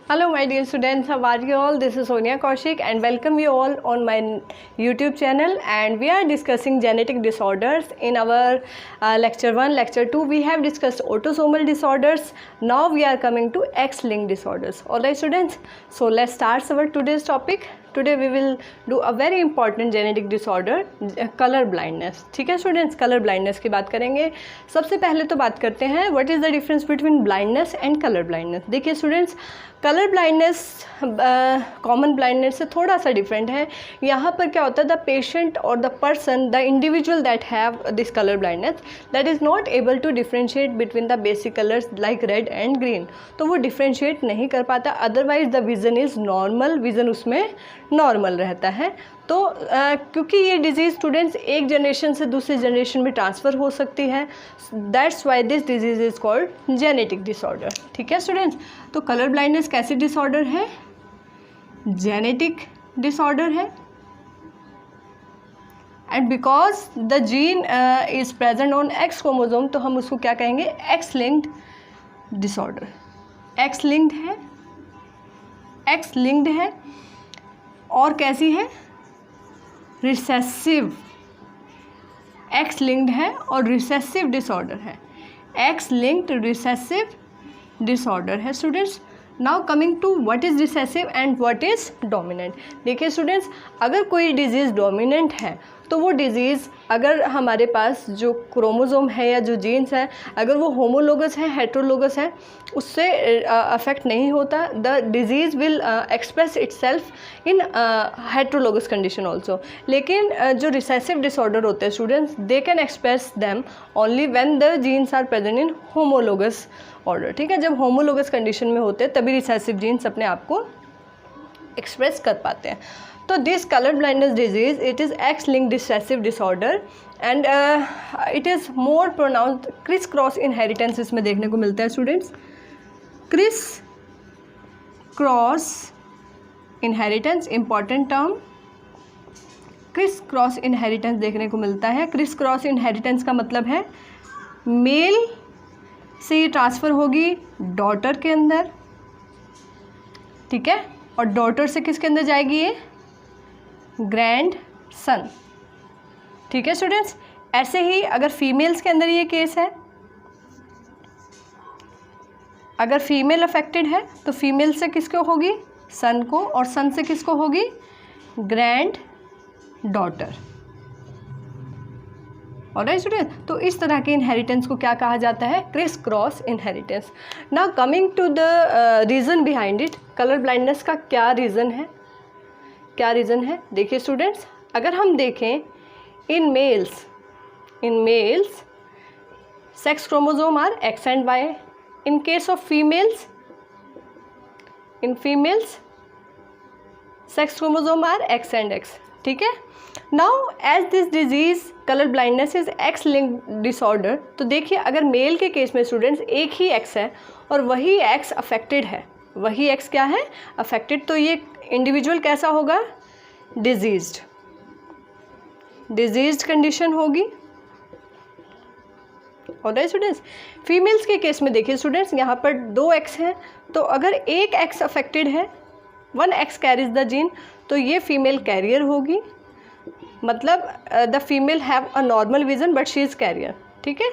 Hello my dear students, how are you all? This is Sonia Kaushik and welcome you all on my YouTube channel, and we are discussing genetic disorders. In our lecture 1, lecture 2 we have discussed autosomal disorders. Now we are coming to X-linked disorders. Alright students, so let's start our today's topic. Today we will do a very important genetic disorder, color blindness. ठीक है students, colour blindness की बात करेंगे. सबसे पहले तो बात करते हैं what is the difference between blindness and colour blindness. देखिए students, colour blindness common blindness से थोड़ा सा डिफरेंट है. यहाँ पर क्या होता है, द पेशेंट और the person, the individual that have this colour blindness, that is not able to differentiate between the basic colours like red and green. तो वो डिफ्रेंशिएट नहीं कर पाता. Otherwise the vision is normal, vision उसमें normal रहता है. तो क्योंकि ये डिजीज़ स्टूडेंट्स एक जनरेशन से दूसरी जनरेशन में ट्रांसफ़र हो सकती है, that's why this disease is called genetic disorder. ठीक है स्टूडेंट्स, तो कलर ब्लाइंडनेस कैसी डिसऑर्डर है? जेनेटिक डिसऑर्डर है. And because the gene is present on X chromosome, तो हम उसको क्या कहेंगे? X linked disorder. X linked है, एक्स लिंक्ड है. और कैसी है? रिसेसिव. एक्स लिंक्ड है और रिसेसिव डिसऑर्डर है. एक्स लिंक्ड रिसेसिव डिसऑर्डर है students. Now coming to what is recessive and what is dominant. देखिए स्टूडेंट्स, अगर कोई डिजीज़ डोमिनेंट है तो वो डिज़ीज़ अगर हमारे पास जो क्रोमोसोम है या जो जीन्स है, अगर वो होमोलोगस है, हेट्रोलोगस है, उससे अफेक्ट नहीं होता. The disease will express itself in heterologous condition also. लेकिन जो रिसेसिव डिसऑर्डर होते हैं students, they can express them only when the genes are present in homologous order. ठीक है, जब होमोलोगस कंडीशन में होते हैं तभी रिसेसिव जीन्स अपने आप को एक्सप्रेस कर पाते हैं. तो this colour blindness disease, it is x linked recessive disorder and it is more pronounced. Chris cross inheritance इसमें देखने को मिलता है students. Chris cross inheritance, important term. Chris cross inheritance देखने को मिलता है. क्रिस क्रॉस इनहेरिटेंस का मतलब है मेल से ये ट्रांसफ़र होगी डॉटर के अंदर, ठीक है, और डॉटर से किसके अंदर जाएगी? ये ग्रैंड सन. ठीक है स्टूडेंट्स, ऐसे ही अगर फीमेल्स के अंदर ये केस है, अगर फीमेल अफेक्टेड है तो फीमेल से किसको होगी? सन को, और सन से किसको होगी? Grand daughter. ऑलराइट स्टूडेंट, तो इस तरह के इनहेरिटेंस को क्या कहा जाता है? Criss cross inheritance. Now coming to the reason behind it. Colour blindness का क्या रीज़न है? क्या रीज़न है? देखिए स्टूडेंट्स, अगर हम देखें in males sex chromosome are X and Y. In case of females, in females sex chromosome are X and X. ठीक है. Now as this disease colour blindness is X linked disorder, तो देखिए अगर mail के case में students एक ही x है और वही एक्स अफेक्टेड है, वही एक्स क्या है? अफेक्टेड. तो ये इंडिविजुअल कैसा होगा? डिजीज्ड. डिजीज्ड कंडीशन होगी. ऑलराइट स्टूडेंट्स, फीमेल्स के केस में देखिए स्टूडेंट्स, यहाँ पर दो एक्स हैं, तो अगर एक एक्स अफेक्टेड है, one X carries the gene, तो ये फीमेल कैरियर होगी. मतलब the female have a normal vision but she is carrier. ठीक है.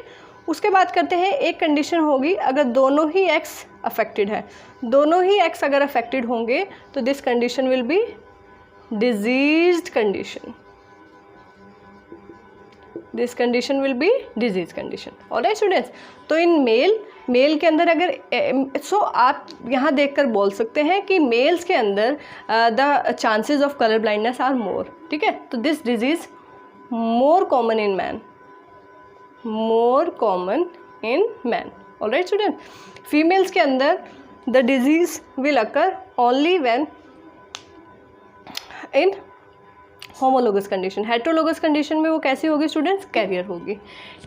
उसके बाद करते हैं, एक कंडीशन होगी अगर दोनों ही एक्स अफेक्टेड है. दोनों ही एक्स अगर अफेक्टेड होंगे तो this condition will be diseased condition. This condition will be disease condition. Alright students, तो इन मेल के अंदर अगर आप यहाँ देखकर बोल सकते हैं कि मेल्स के अंदर the chances of colour blindness are more. ठीक है. तो this disease more common in man, more common in man. Alright student, females के अंदर the disease will occur only when in homologous condition. Heterologous condition में वो कैसी होगी students? Carrier होगी.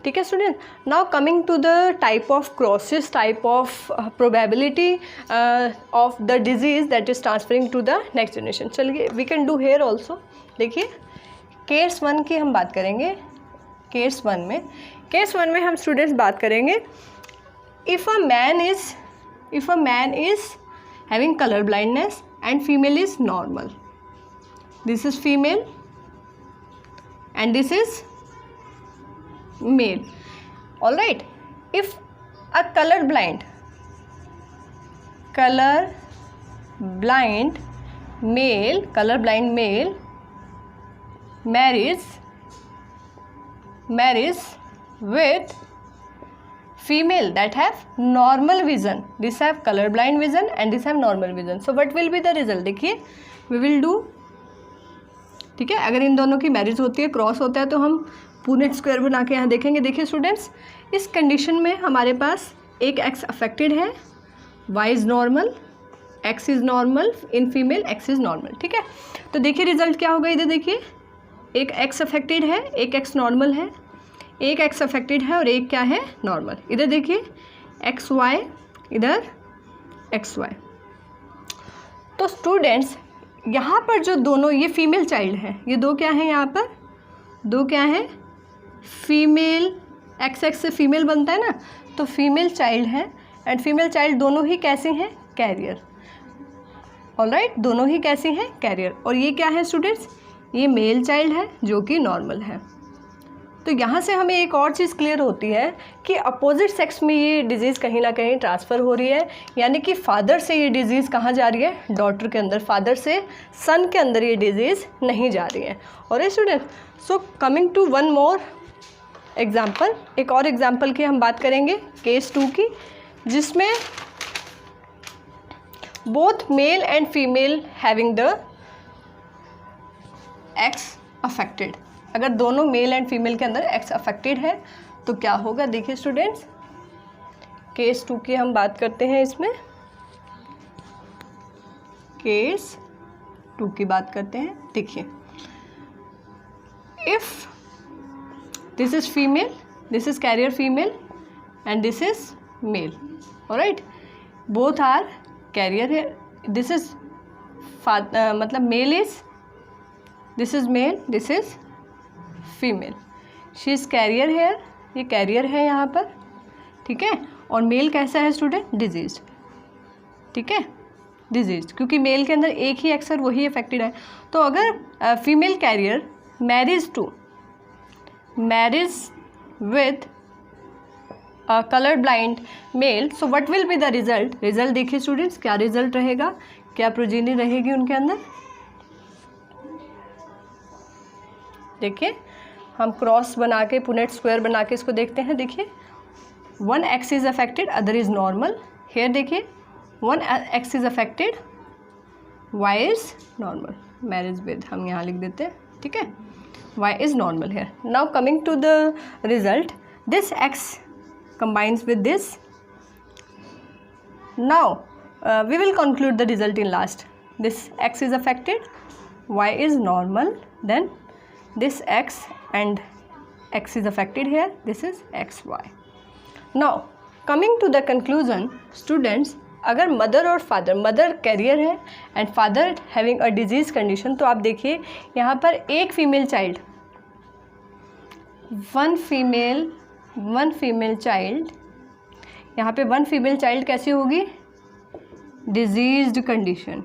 ठीक है student. Now coming to the type of crosses, type of probability of the disease that is transferring to the next generation. चलिए we can do here also. देखिए case 1 की हम बात करेंगे. केस 1 में हम स्टूडेंट्स बात करेंगे, if a man is having color blindness, and female is normal. This is female and this is male. All right. If a color blind male marries with female that have normal vision, this have color blind vision and this have normal vision, so what will be the result? देखिए we will do, ठीक है, अगर इन दोनों की marriage होती है, cross होता है, तो हम पुनेट स्क्वायर बना के यहाँ देखेंगे. देखिए स्टूडेंट्स, इस कंडीशन में हमारे पास एक एक्स अफेक्टेड है, Y is normal, X is normal, in female X is normal. ठीक है, तो देखिए रिजल्ट क्या होगा. इधर देखिए एक एक्स अफेक्टेड है, एक एक्स नॉर्मल है, एक एक्स अफेक्टेड है और एक क्या है, नॉर्मल. इधर देखिए एक्स वाई, इधर एक्स वाई. तो स्टूडेंट्स यहाँ पर जो दोनों ये फीमेल चाइल्ड हैं, ये दो क्या हैं, यहाँ पर दो क्या हैं, फीमेल, एक्स एक्स से फीमेल बनता है ना, तो फीमेल चाइल्ड है एंड फीमेल चाइल्ड दोनों ही कैसे हैं, कैरियर. ऑलराइट, दोनों ही कैसे हैं, कैरियर. और ये क्या है स्टूडेंट्स, ये मेल चाइल्ड है जो कि नॉर्मल है. तो यहाँ से हमें एक और चीज़ क्लियर होती है कि अपोजिट सेक्स में ये डिजीज़ कहीं ना कहीं ट्रांसफ़र हो रही है, यानी कि फादर से ये डिज़ीज़ कहाँ जा रही है, डॉटर के अंदर, फादर से सन के अंदर ये डिज़ीज़ नहीं जा रही है. और student, so coming to one more example, एक और एग्जाम्पल की हम बात करेंगे, केस 2 की, जिसमें both male and female having the x affected. अगर दोनों मेल एंड फीमेल के अंदर एक्स अफेक्टेड है तो क्या होगा. देखिए स्टूडेंट्स, केस 2 की हम बात करते हैं, इसमें केस 2 की बात करते हैं. देखिए, if this is female, this is carrier female and this is male, alright, both are carrier है. दिस इज मतलब male is, this is male, this is female. She is carrier है, ये कैरियर है यहाँ पर, ठीक है. और मेल कैसा है स्टूडेंट, डिजीज. ठीक है, डिजीज, क्योंकि मेल के अंदर एक ही अक्सर वही अफेक्टेड है. तो अगर female carrier marriage with colour blind male, so what will be the result. Result देखिए स्टूडेंट्स, क्या रिजल्ट रहेगा, क्या प्रोजेनी रहेगी उनके अंदर. देखिए हम क्रॉस बना के, पुनेट स्क्वायर बना के इसको देखते हैं. देखिए one X is affected, other is normal. Here देखिए one X is affected, Y is normal. Marriage with हम यहाँ लिख देते हैं, ठीक है, Y is normal here. Now coming to the result, this X combines with this. Now we will conclude the result in last. This x is affected, y is normal, then this x and x is affected here, this is xy. Now coming to the conclusion, students, अगर mother और father, mother career है and father having a disease condition, तो आप देखिए यहाँ पर एक female child, one female child, यहाँ पे वन फीमेल चाइल्ड कैसी होगी, डिजीज्ड कंडीशन,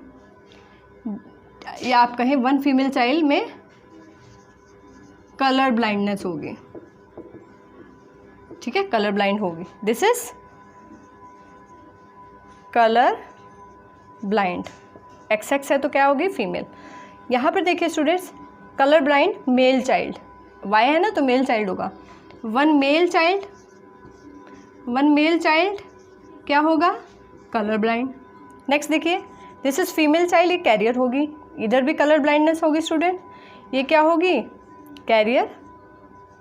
या आप कहें वन फीमेल चाइल्ड में कलर ब्लाइंडनेस होगी. ठीक है, कलर ब्लाइंड होगी. This is colour blind. X X है तो क्या होगी, फीमेल. यहाँ पर देखिए students, colour blind male child, Y है ना तो मेल चाइल्ड होगा. वन मेल चाइल्ड क्या होगा, कलर ब्लाइंड. नेक्स्ट देखिए, दिस इज़ फीमेल चाइल्ड, ये कैरियर होगी, इधर भी कलर ब्लाइंडनेस होगी स्टूडेंट, ये क्या होगी, कैरियर,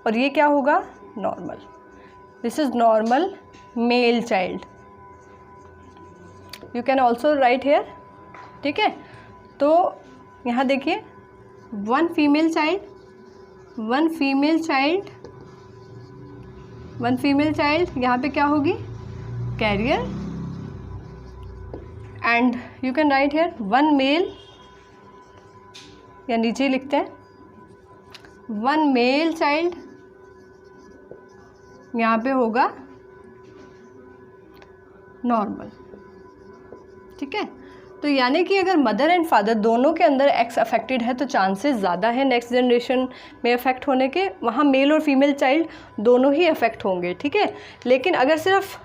और ये क्या होगा, normal. This is normal male child. You can also write here. ठीक है, तो यहाँ देखिए वन फीमेल चाइल्ड यहाँ पे क्या होगी, carrier, and you can write here one male, या नीचे लिखते हैं वन मेल चाइल्ड, यहाँ पे होगा नॉर्मल. ठीक है, तो यानी कि अगर मदर एंड फादर दोनों के अंदर एक्स अफेक्टेड है तो चांसेस ज़्यादा है नेक्स्ट जनरेशन में अफेक्ट होने के, वहाँ मेल और फीमेल चाइल्ड दोनों ही अफेक्ट होंगे, ठीक है। लेकिन अगर सिर्फ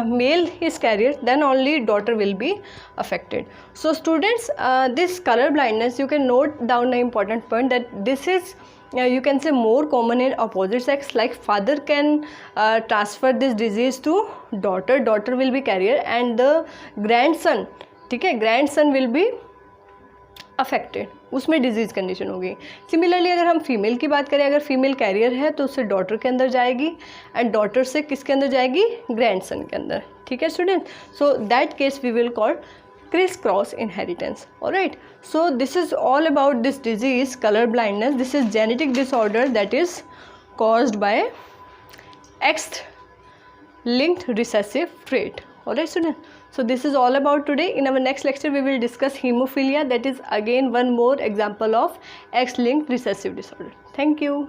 male is carrier then only daughter will be affected. So students, this color blindness, you can note down the important point that this is you can say more common in opposite sex, like father can transfer this disease to daughter, daughter will be carrier and the grandson, ठीक है, grandson will be affected, उसमें disease condition होगी. Similarly अगर हम female की बात करें, अगर फीमेल कैरियर है तो उससे डॉटर के अंदर जाएगी एंड डॉटर से किसके अंदर जाएगी, ग्रैंडसन के अंदर, ठीक है student. So that case we will call criss cross inheritance. Alright, so this is all about this disease color blindness. This is genetic disorder that is caused by X linked recessive trait. Alright student, so this is all about today. In our next lecture we will discuss hemophilia, that is again one more example of X linked recessive disorder. Thank you.